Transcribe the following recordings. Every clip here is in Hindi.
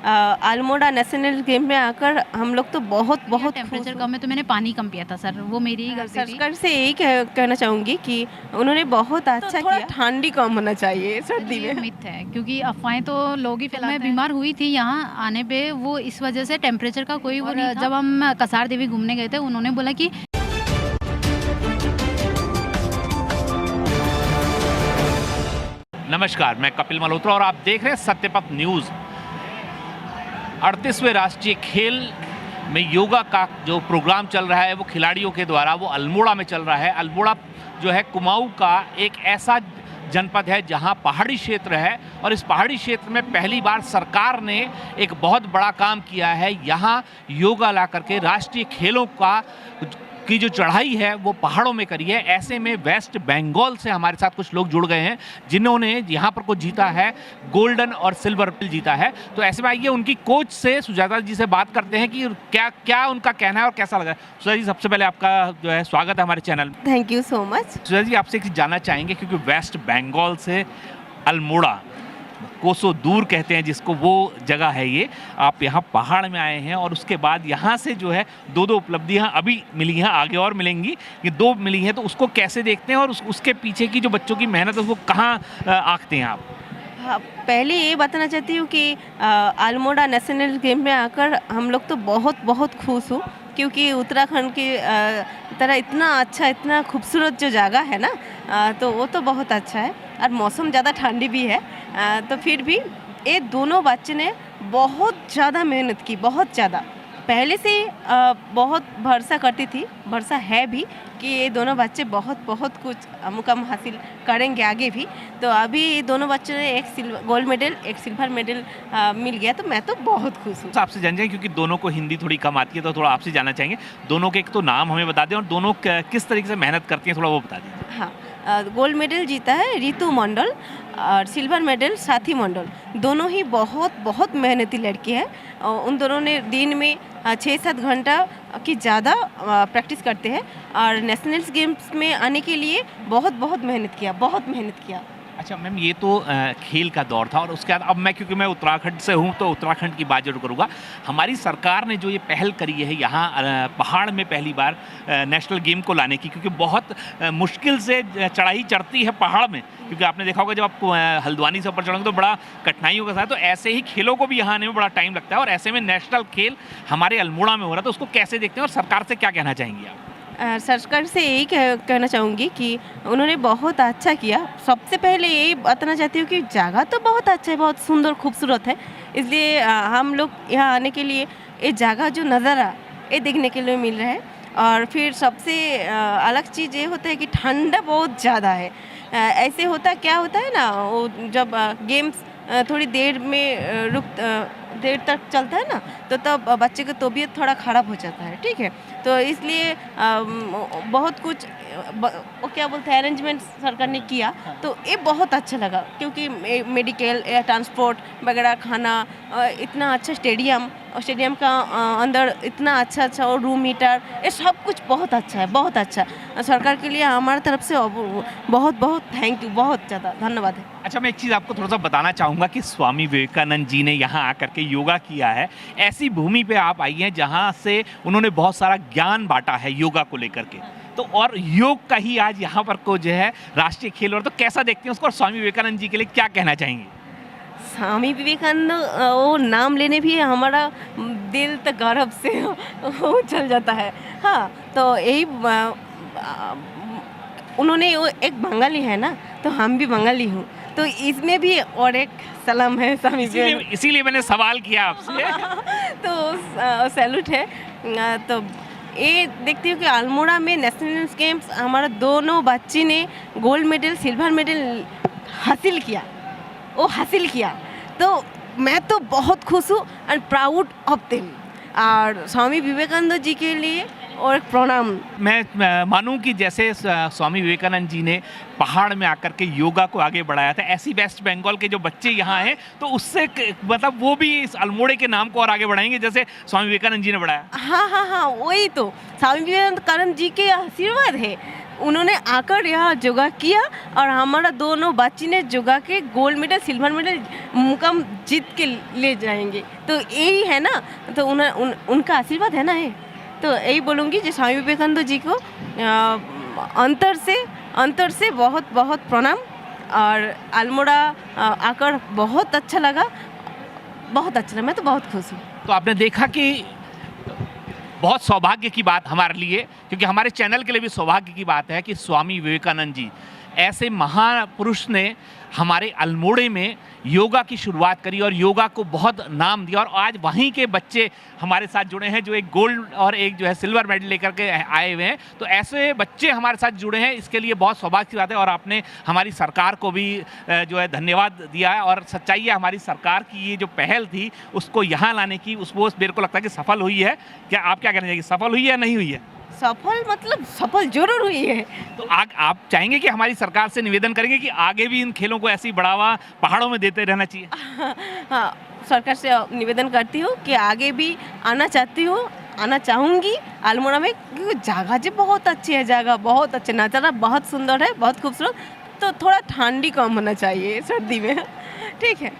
अल्मोड़ा नेशनल गेम में आकर हम लोग तो बहुत बहुत टेम्परेचर कम है तो मैंने पानी कम पिया था सर, वो मेरी ही गलती थी। सरकार से यही कहना चाहूँगी कि उन्होंने बहुत अच्छा किया। ठंडी कम होना चाहिए सर्दी ये में। मिथ है क्योंकि अफवाहें तो लोग ही फैलाते हैं। मैं बीमार हुई थी यहाँ आने पे, वो इस वजह से टेम्परेचर का कोई वो नहीं था। जब हम कसार देवी घूमने गए थे उन्होंने बोला कि नमस्कार, मैं कपिल मल्होत्रा और आप देख रहे हैं सत्यपथ न्यूज़। 38वें राष्ट्रीय खेल में योगा का जो प्रोग्राम चल रहा है वो खिलाड़ियों के द्वारा वो अल्मोड़ा में चल रहा है। अल्मोड़ा जो है कुमाऊं का एक ऐसा जनपद है जहां पहाड़ी क्षेत्र है और इस पहाड़ी क्षेत्र में पहली बार सरकार ने एक बहुत बड़ा काम किया है। यहाँ योगा ला करके राष्ट्रीय खेलों की जो चढ़ाई है वो पहाड़ों में करी है। ऐसे में वेस्ट बंगाल से हमारे साथ कुछ लोग जुड़ गए हैं जिन्होंने यहाँ पर कुछ जीता है, गोल्डन और सिल्वर मेडल जीता है। तो ऐसे में आइए उनकी कोच से सुजाता जी से बात करते हैं कि क्या क्या उनका कहना है और कैसा लगा। सुजाता जी, सबसे पहले आपका जो है स्वागत है हमारे चैनल में। Thank you so much. Sujata ji, आपसे एक चीज़ जानना चाहेंगे क्योंकि वेस्ट बंगाल से अल्मोड़ा कोसों दूर कहते हैं जिसको, वो जगह है ये। आप यहाँ पहाड़ में आए हैं और उसके बाद यहाँ से जो है दो उपलब्धियाँ अभी मिली हैं, आगे और मिलेंगी, ये दो मिली हैं, तो उसको कैसे देखते हैं और उसके पीछे की जो बच्चों की मेहनत है उसको कहाँ आंकते हैं आप? हाँ, पहले ये बताना चाहती हूँ कि अल्मोड़ा नेशनल गेम में आकर हम लोग तो बहुत बहुत खुश हूँ क्योंकि उत्तराखंड की तरह इतना अच्छा, इतना खूबसूरत जो जगह है ना, तो वो तो बहुत अच्छा है और मौसम ज़्यादा ठंडी भी है। तो फिर भी ये दोनों बच्चे ने बहुत ज़्यादा मेहनत की, बहुत ज़्यादा। पहले से बहुत भरोसा करती थी, भरोसा है भी कि ये दोनों बच्चे बहुत बहुत कुछ मुकाम हासिल करेंगे आगे भी। तो अभी ये दोनों बच्चों ने एक गोल्ड मेडल, एक सिल्वर मेडल मिल गया, तो मैं तो बहुत खुश हूँ। आपसे जान जाएं क्योंकि दोनों को हिंदी थोड़ी कम आती है तो थोड़ा आपसे जानना चाहेंगे, दोनों के एक तो नाम हमें बता दें और दोनों किस तरीके से मेहनत करती हैं, थोड़ा वो बता दीजिए। हाँ, गोल्ड मेडल जीता है रितु मंडल और सिल्वर मेडल साथी मंडल। दोनों ही बहुत बहुत मेहनती लड़की है। उन दोनों ने दिन में 6-7 घंटा की ज़्यादा प्रैक्टिस करते हैं और नेशनल गेम्स में आने के लिए बहुत बहुत मेहनत किया, बहुत मेहनत किया। अच्छा मैम, ये तो खेल का दौर था और उसके बाद अब क्योंकि मैं उत्तराखंड से हूँ तो उत्तराखंड की बात जरूर करूँगा। हमारी सरकार ने जो ये पहल करी है यहाँ पहाड़ में पहली बार नेशनल गेम को लाने की, क्योंकि बहुत मुश्किल से चढ़ाई चढ़ती है पहाड़ में, क्योंकि आपने देखा होगा जब आप हल्द्वानी से ऊपर चढ़ोगे तो बड़ा कठिनाइयों के साथ, तो ऐसे ही खेलों को भी यहाँ आने में बड़ा टाइम लगता है और ऐसे में नेशनल खेल हमारे अल्मोड़ा में हो रहा है, तो उसको कैसे देखते हैं और सरकार से क्या कहना चाहेंगे आप? सरकार से यही कहना चाहूँगी कि उन्होंने बहुत अच्छा किया। सबसे पहले यही बताना चाहती हूँ कि जगह तो बहुत अच्छा है, बहुत सुंदर खूबसूरत है, इसलिए हम लोग यहाँ आने के लिए ये जगह जो नज़ारा ये देखने के लिए मिल रहा है। और फिर सबसे अलग चीज़ ये होता है कि ठंडा बहुत ज़्यादा है। ऐसे क्या होता है ना, वो जब गेम्स थोड़ी देर में देर तक चलता है ना, तो तब बच्चे की तबीयत थोड़ा ख़राब हो जाता है, ठीक है। तो इसलिए बहुत कुछ वो क्या बोलते हैं अरेंजमेंट सरकार ने किया, तो ये बहुत अच्छा लगा क्योंकि मेडिकल, ट्रांसपोर्ट वगैरह, खाना, इतना अच्छा स्टेडियम और स्टेडियम का अंदर इतना अच्छा और रूम हीटर, ये सब कुछ बहुत अच्छा है, बहुत अच्छा। सरकार के लिए हमारी तरफ से बहुत बहुत थैंक यू, बहुत ज़्यादा धन्यवाद है। अच्छा, मैं एक चीज़ आपको थोड़ा सा बताना चाहूँगा कि स्वामी विवेकानंद जी ने यहाँ आकर के योगा किया है। ऐसी भूमि पे आप आई हैं जहाँ से उन्होंने बहुत सारा ज्ञान बांटा है योगा को लेकर के, तो और योग का ही आज यहाँ पर को जो है राष्ट्रीय खेल हो रहा, तो कैसा देखते हैं उसको और स्वामी विवेकानंद जी के लिए क्या कहना चाहेंगे? स्वामी विवेकानंद, वो नाम लेने भी हमारा दिल तक गर्व से वो चल जाता है। हाँ, तो यही उन्होंने, वो एक बंगाली है ना, तो हम भी बंगाली हूँ, तो इसमें भी और एक सलाम है स्वामी इसीलिए मैंने सवाल किया आपसे। तो सैल्यूट है। तो ये देखती हूँ कि अल्मोड़ा में नेशनल गेम्स हमारा दोनों बच्ची ने गोल्ड मेडल, सिल्वर मेडल हासिल किया, तो मैं तो बहुत खुश हूँ एंड प्राउड ऑफ देम। और स्वामी विवेकानंद जी के लिए और प्रणाम। मैं मानूं कि जैसे स्वामी विवेकानंद जी ने पहाड़ में आकर के योगा को आगे बढ़ाया था, ऐसी वेस्ट बंगाल के जो बच्चे यहाँ हैं तो उससे मतलब वो भी इस अल्मोड़े के नाम को और आगे बढ़ाएंगे जैसे स्वामी विवेकानंद जी ने बढ़ाया। हाँ, वही तो स्वामी विवेकानंद जी के आशीर्वाद है, उन्होंने आकर यहाँ योगा किया और हमारा दोनों बच्ची ने योगा के गोल्ड मेडल सिल्वर मेडल मुकाम जीत के ले जाएंगे। तो यही है ना, तो उनका आशीर्वाद है ना ये। तो यही बोलूँगी कि स्वामी विवेकानंद जी को अंतर से बहुत बहुत प्रणाम। और अल्मोड़ा आकर बहुत अच्छा लगा, मैं तो बहुत खुश हूँ। तो आपने देखा कि बहुत सौभाग्य की बात हमारे लिए, क्योंकि हमारे चैनल के लिए भी सौभाग्य की बात है कि स्वामी विवेकानंद जी ऐसे महापुरुष ने हमारे अल्मोड़े में योगा की शुरुआत करी और योगा को बहुत नाम दिया। और आज वहीं के बच्चे हमारे साथ जुड़े हैं जो एक गोल्ड और एक जो है सिल्वर मेडल लेकर के आए हुए हैं। तो ऐसे बच्चे हमारे साथ जुड़े हैं, इसके लिए बहुत सौभाग्य की बात है। और आपने हमारी सरकार को भी जो है धन्यवाद दिया है। और सच्चाई है, हमारी सरकार की ये जो पहल थी उसको यहाँ लाने की, उसको मेरे को लगता है कि सफल हुई है। क्या आप क्या कहना चाहिए, सफल हुई है या नहीं हुई है? सफल मतलब सफल जरूर हुई है। तो आप चाहेंगे कि हमारी सरकार से निवेदन करेंगे कि आगे भी इन खेलों को ऐसी बढ़ावा पहाड़ों में देते रहना चाहिए? हाँ, सरकार से निवेदन करती हूँ कि आगे भी आना चाहूँगी अल्मोड़ा में, क्योंकि जगह जी बहुत अच्छी है, जगह बहुत अच्छे, नज़ारा बहुत सुंदर है, बहुत खूबसूरत। तो थोड़ा ठंडी कम होना चाहिए सर्दी में, ठीक है।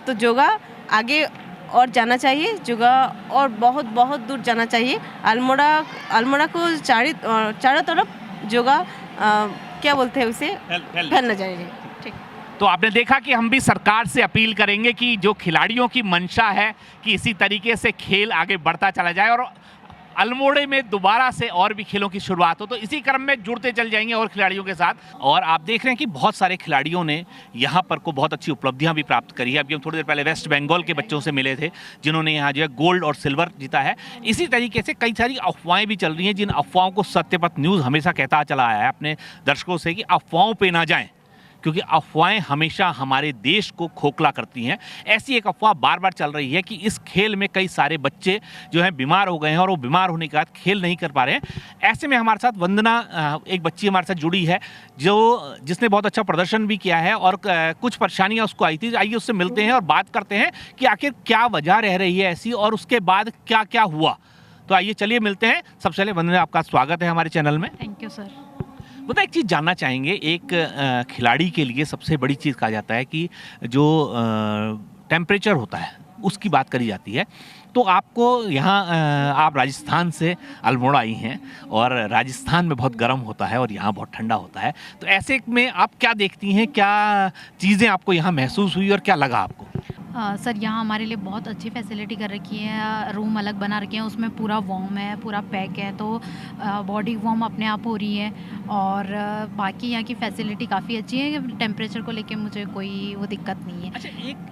तो योगा आगे और जाना चाहिए, जगह और बहुत बहुत दूर जाना चाहिए। अल्मोड़ा को चारों तरफ योगा क्या बोलते हैं उसे, फैलना चाहिए। ठीक। तो आपने देखा कि हम भी सरकार से अपील करेंगे कि जो खिलाड़ियों की मंशा है कि इसी तरीके से खेल आगे बढ़ता चला जाए और अल्मोड़े में दोबारा से और भी खेलों की शुरुआत हो। तो इसी क्रम में जुड़ते चल जाएंगे और खिलाड़ियों के साथ। और आप देख रहे हैं कि बहुत सारे खिलाड़ियों ने यहाँ पर को बहुत अच्छी उपलब्धियां भी प्राप्त करी है। अभी हम थोड़ी देर पहले वेस्ट बंगाल के बच्चों से मिले थे जिन्होंने यहाँ जो है गोल्ड और सिल्वर जीता है। इसी तरीके से कई सारी अफवाहें भी चल रही हैं, जिन अफवाहों को सत्यपथ न्यूज़ हमेशा कहता चला आया है अपने दर्शकों से कि अफवाहों पर ना जाएँ, क्योंकि अफवाहें हमेशा हमारे देश को खोखला करती हैं। ऐसी एक अफवाह बार बार चल रही है कि इस खेल में कई सारे बच्चे जो हैं बीमार हो गए हैं और वो बीमार होने के बाद खेल नहीं कर पा रहे हैं। ऐसे में हमारे साथ वंदना, एक बच्ची हमारे साथ जुड़ी है जिसने बहुत अच्छा प्रदर्शन भी किया है और कुछ परेशानियां उसको आई थी। आइए उससे मिलते हैं और बात करते हैं कि आखिर क्या वजह रह रही है ऐसी और उसके बाद क्या क्या हुआ। तो आइए चलिए मिलते हैं। सबसे पहले वंदना, आपका स्वागत है हमारे चैनल में। Thank you sir. बता, एक चीज़ जानना चाहेंगे, एक खिलाड़ी के लिए सबसे बड़ी चीज़ कहा जाता है कि जो टेम्परेचर होता है उसकी बात करी जाती है। तो आपको यहाँ आप राजस्थान से अल्मोड़ा आई हैं और राजस्थान में बहुत गर्म होता है और यहाँ बहुत ठंडा होता है। तो ऐसे में आप क्या देखती हैं, क्या चीज़ें आपको यहाँ महसूस हुई और क्या लगा आपको? सर, यहाँ हमारे लिए बहुत अच्छी फैसिलिटी कर रखी है। रूम अलग बना रखे हैं, उसमें पूरा वार्म है, पूरा पैक है, तो बॉडी वार्म अपने आप हो रही है। और बाकी यहाँ की फैसिलिटी काफ़ी अच्छी है। टेम्परेचर को लेके मुझे कोई वो दिक्कत नहीं है। अच्छा,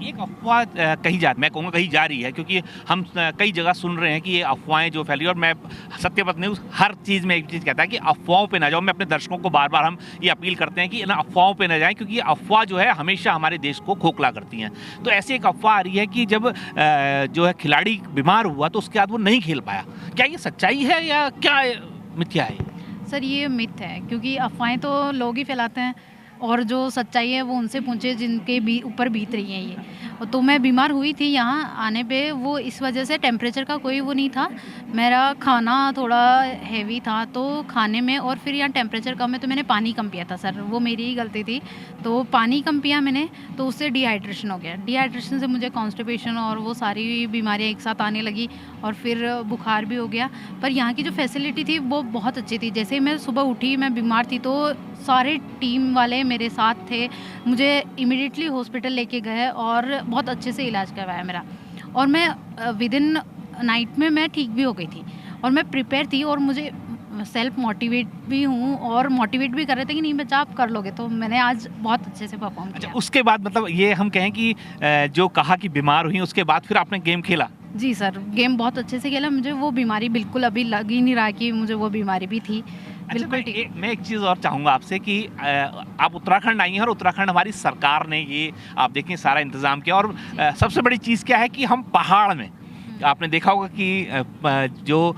एक अफवाह मैं कहूँगा कही जा रही है, क्योंकि हम कई जगह सुन रहे हैं कि ये अफवाहें जो फैली, और मैं सत्यपथ न्यूज़ हर चीज़ में एक चीज़ कहता है कि अफवाहों पे ना जाओ। मैं अपने दर्शकों को बार बार हम ये अपील करते हैं कि इन अफवाहों पे ना जाएं, क्योंकि ये अफवाह जो है हमेशा हमारे देश को खोखला करती हैं। तो ऐसी एक अफवाह आ रही है कि जब जो है खिलाड़ी बीमार हुआ तो उसके बाद वो नहीं खेल पाया। क्या ये सच्चाई है या क्या मिथ्या है? सर, ये मिथ है, क्योंकि अफवाहें तो लोग ही फैलाते हैं और जो सच्चाई है वो उनसे पूछे जिनके ऊपर बीत रही है ये। तो मैं बीमार हुई थी यहाँ आने पे, वो इस वजह से टेम्परेचर का कोई वो नहीं था। मेरा खाना थोड़ा हैवी था तो खाने में, और फिर यहाँ टेम्परेचर कम है तो मैंने पानी कम पिया था सर, वो मेरी ही गलती थी। तो पानी कम पिया मैंने, तो उससे डिहाइड्रेशन हो गया। डिहाइड्रेशन से मुझे कॉन्स्टिपेशन और वो सारी बीमारियाँ एक साथ आने लगी और फिर बुखार भी हो गया। पर यहाँ की जो फैसिलिटी थी वो बहुत अच्छी थी। जैसे ही मैं सुबह उठी, मैं बीमार थी, तो सारे टीम वाले मेरे साथ थे, मुझे इमीडिएटली हॉस्पिटल लेके गए और बहुत अच्छे से इलाज करवाया मेरा। और मैं विदिन नाइट में मैं ठीक भी हो गई थी और मैं प्रिपेयर थी और मुझे सेल्फ मोटिवेट भी हूँ और मोटिवेट भी कर रहे थे कि नहीं बच्चा आप कर लोगे। तो मैंने आज बहुत अच्छे से परफॉर्म किया। अच्छा, उसके बाद मतलब ये हम कहें कि जो कहा कि बीमार हुई, उसके बाद फिर आपने गेम खेला? जी सर, गेम बहुत अच्छे से खेला। मुझे वो बीमारी बिल्कुल अभी लग ही नहीं रहा कि मुझे वो बीमारी भी थी। बिल्कुल ठीक। अच्छा, मैं एक चीज़ और चाहूँगा आपसे कि आप उत्तराखंड आई हैं और उत्तराखंड हमारी सरकार ने ये आप देखें सारा इंतज़ाम किया। और सबसे बड़ी चीज़ क्या है कि हम पहाड़ में, आपने देखा होगा कि जो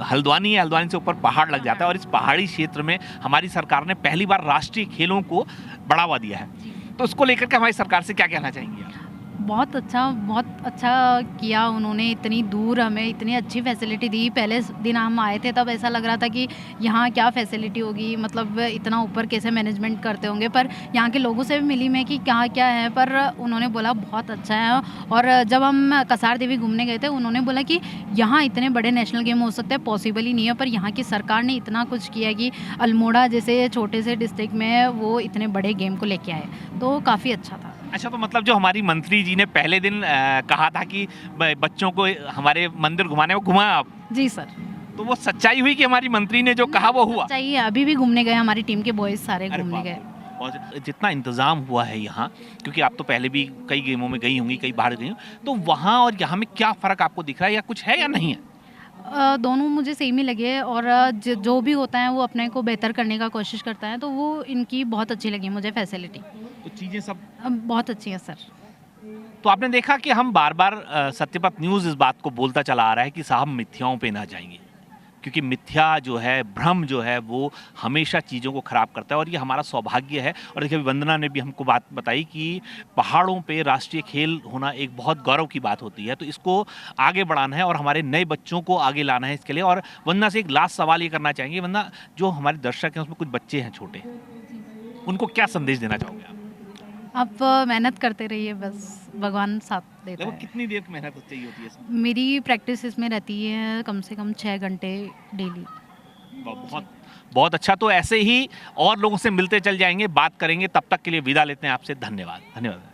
हल्द्वानी है, हल्द्वानी से ऊपर पहाड़ लग जाता है और इस पहाड़ी क्षेत्र में हमारी सरकार ने पहली बार राष्ट्रीय खेलों को बढ़ावा दिया है। तो उसको लेकर के हमारी सरकार से क्या कहना चाहेंगे आप? बहुत अच्छा किया उन्होंने, इतनी दूर हमें इतनी अच्छी फैसिलिटी दी। पहले दिन हम आए थे तब ऐसा लग रहा था कि यहाँ क्या फैसिलिटी होगी, मतलब इतना ऊपर कैसे मैनेजमेंट करते होंगे, पर यहाँ के लोगों से भी मिली मैं कि क्या क्या है, पर उन्होंने बोला बहुत अच्छा है। और जब हम कसार देवी घूमने गए थे उन्होंने बोला कि यहाँ इतने बड़े नेशनल गेम हो सकते हैं, पॉसिबल ही नहीं है, पर यहाँ की सरकार ने इतना कुछ किया कि अल्मोड़ा जैसे छोटे से डिस्ट्रिक्ट में वो इतने बड़े गेम को लेके आए, तो काफ़ी अच्छा था। अच्छा, तो मतलब जो हमारी मंत्री जी ने पहले दिन कहा था कि बच्चों को हमारे मंदिर घुमाने, वो घुमाया आप? जी सर। तो वो सच्चाई हुई कि हमारी मंत्री ने जो कहा वो हुआ? चाहिए, अभी भी घूमने गए, हमारी टीम के बॉयज़ सारे अरे घूमने बाप गए। रे! और जितना इंतज़ाम हुआ है यहाँ, क्योंकि आप तो पहले भी कई गेमों में गई होंगी, कई बाहर गई हो, तो वहाँ और यहाँ में क्या फ़र्क आपको दिख रहा है, या कुछ है या नहीं है? दोनों मुझे सेम ही लगे, और जो भी होता है वो अपने को बेहतर करने का कोशिश करता है, तो वो इनकी बहुत अच्छी लगी मुझे फैसिलिटी। तो चीज़ें सब बहुत अच्छी है सर। तो आपने देखा कि हम बार-बार सत्यपथ न्यूज़ इस बात को बोलता चला आ रहा है कि साहब मिथ्याओं पे ना जाइए, क्योंकि मिथ्या जो है, भ्रम जो है, वो हमेशा चीज़ों को ख़राब करता है, और ये हमारा सौभाग्य है। और देखिए, वंदना ने भी हमको बात बताई कि पहाड़ों पे राष्ट्रीय खेल होना एक बहुत गौरव की बात होती है, तो इसको आगे बढ़ाना है और हमारे नए बच्चों को आगे लाना है इसके लिए। और वंदना से एक लास्ट सवाल ये करना चाहेंगे, वंदना, जो हमारे दर्शक हैं उसमें कुछ बच्चे हैं छोटे, उनको क्या संदेश देना चाहोगे आप? आप मेहनत करते रहिए, बस भगवान साथ देता देखो, है। कितनी देर की मेहनत चाहिए होती है इसमें? मेरी प्रैक्टिस इसमें रहती है कम से कम 6 घंटे डेली। बहुत बहुत अच्छा। तो ऐसे ही और लोगों से मिलते चल जाएंगे, बात करेंगे। तब तक के लिए विदा लेते हैं आपसे। धन्यवाद। धन्यवाद।